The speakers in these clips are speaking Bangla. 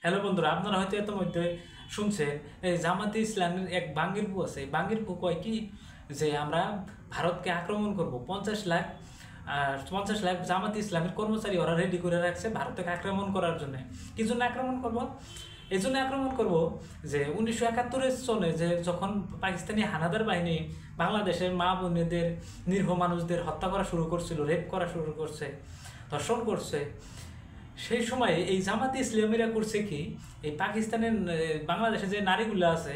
হ্যালো বন্ধুরা, আপনারা হয়তো ইতিমধ্যে শুনছেন এই জামাতে ইসলামের এক বাঙ্গির পু আছে। বাঙ্গির পু কয় কি যে আমরা ভারতকে আক্রমণ করব। 50 লাখ জামাতে ইসলামের কর্মচারী ওরা রেডি করে রাখছে ভারতকে আক্রমণ করার জন্য। কি জন্য আক্রমণ করব? এই জন্য আক্রমণ করব যে 1971 সনে যে যখন পাকিস্তানি হানাদার বাহিনী বাংলাদেশের মা বোনেদের, নিরীহ মানুষদের হত্যা করা শুরু করছিল, রেপ করা শুরু করছে, ধর্ষণ করছে, সেই সময় এই জামাতে ইসলামীরা করছে কি, এই পাকিস্তানের বাংলাদেশে যে নারীগুলো আছে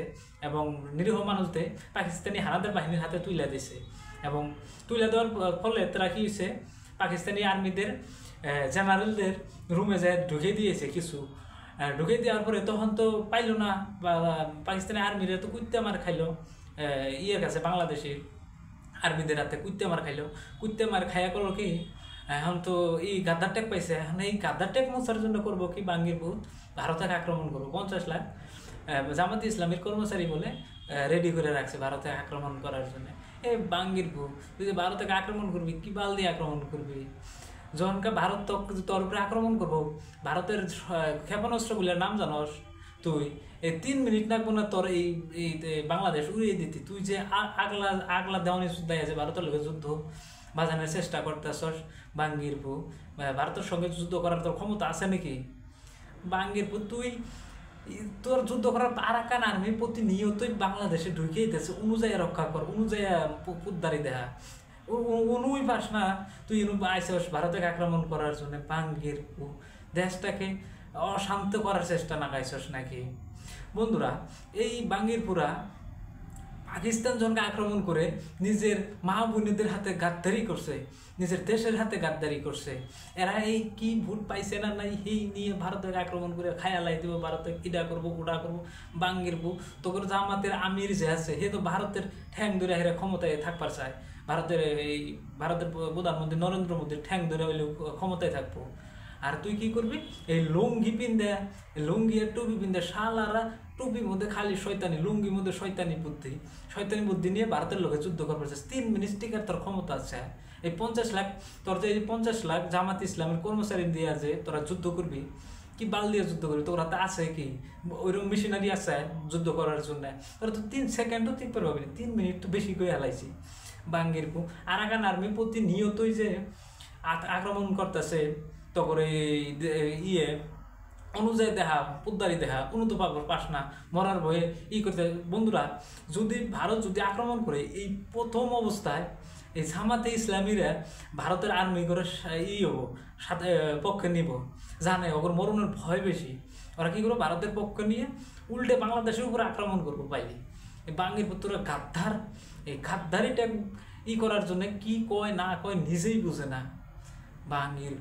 এবং নিরীহ মানুষদের পাকিস্তানি হানাদার বাহিনীর হাতে তুলে দিছে। এবং তুলে দেওয়ার ফলে তারা কি হয়েছে, পাকিস্তানি আর্মিদের জেনারেলদের রুমে যায় ঢুকে দিয়েছে কিছু। ঢুকে দেওয়ার পরে তখন তো পাইল না, পাকিস্তানি আর্মিরা তো কুত্তে মার খাইলো ইয়ের কাছে, বাংলাদেশের আর্মিদের হাতে কুত্তে মার খাইলো। কুত্তে মার খাইয়া করলো কি, এখন তো এই গাদ্দার ট্যাগ পাইছে, এখন এই গাদ্দার ট্যাগ মোছার জন্য করবো কি, বাঙ্গির ভূত ভারতকে আক্রমণ করবো। 50 লাখ জামাতে ইসলামের কর্মচারী বলে রেডি করে রাখছে ভারতে আক্রমণ করার জন্য। এই বাঙ্গির ভূত তুই যে ভারতকে আক্রমণ করবি, কি বাল দিয়ে আক্রমণ করবি? যখনকার ভারত তোর উপরে আক্রমণ করবো, ভারতের ক্ষেপণাস্ত্রগুলোর নাম জানস তুই? এই 3 মিনিট লাগবো না তোর এই বাংলাদেশ উড়িয়ে দিতি। তুই যে আগলা আগলা দেওয়ানি দেয় যে ভারতের লোকের যুদ্ধ বাজানোর চেষ্টা করতেছস, বাঙ্গির ভূ ভারতের সঙ্গে যুদ্ধ করার তোর ক্ষমতা আছে নাকি? বাঙ্গির ভূ তুই তোর যুদ্ধ করার আরাকান আর্মি প্রতিনিয়তই বাংলাদেশে ঢুকিয়ে দিতেছে, অনুযায়ী রক্ষা কর, অনুযায়ী উদ্ধারি দেহা। অনুই পাস না তুই আইসস ভারতকে আক্রমণ করার জন্য। বাঙ্গির ভূ দেশটাকে অশান্ত করার চেষ্টা না গাইছস নাকি? বন্ধুরা, এই বাঙ্গিরপুরা পাকিস্তান জনকে আক্রমণ করে নিজের মা বোনেদের হাতে গাদ্দারি করছে, নিজের দেশের হাতে গাদ্দারি করছে। এরা এই কি ভোট পাইছে না নাই এই নিয়ে ভারতের আক্রমণ করে খায়ালাই দিব, ভারতে ইডা করবো ওডা করবো। বাঙ্গির ভূ তোর জামাতের আমির যে আছে, হে তো ভারতের ঠ্যাং ধরে হেরে ক্ষমতায় থাকবার চায়। ভারতের প্রধানমন্ত্রী নরেন্দ্র মোদীর ঠ্যাং ধরে হইলেও ক্ষমতায় থাকবো। আর তুই কি করবি? এই লুঙ্গি পিন্দে, লুঙ্গি আর টুপি পিন্দে, শালারা টুপির মধ্যে খালি শয়তানি, লুঙ্গির মধ্যে শয়তানি বুদ্ধি নিয়ে ভারতের লোকে যুদ্ধ করবার চাচ্ছে। 3 মিনিট টিকার তোর ক্ষমতা আছে। এই 50 লাখ তোর যে 50 লাখ জামাত ইসলামের কর্মচারী দিয়ে যে তোরা যুদ্ধ করবি, কি বাল দিয়ে যুদ্ধ করবি? তোর হাতে আছে কি ওইরকম মেশিনারি আছে যুদ্ধ করার জন্য? তোরা তো 3 সেকেন্ডও ঠিক পারবি না, 3 মিনিট তো বেশি করে হেলাইছি। বাঙ্গির পু আরাকান আর্মি প্রতিনিয়তই যে আক্রমণ করতেছে, তখন ইয়ে অনুযায়ী দেখা, উদ্ধারি দেখা, উন্নত পাস না, মরার ভয়ে করতে। বন্ধুরা, যদি ভারত যদি আক্রমণ করে, এই প্রথম অবস্থায় এই জামাতে ইসলামীরা ভারতের আর্মি করে হবো সাথে পক্ষে নিব, জানে ওর মরণের ভয় বেশি। ওরা কী করবো, ভারতের পক্ষে নিয়ে উল্টে বাংলাদেশের উপরে আক্রমণ করবো পাইলে। এই বাঙ্গির পুত্ররা গাদ্দার, এই গাদ্দারিটা করার জন্য কি কয় না কয় নিজেই বুঝে না। বাঙ্গির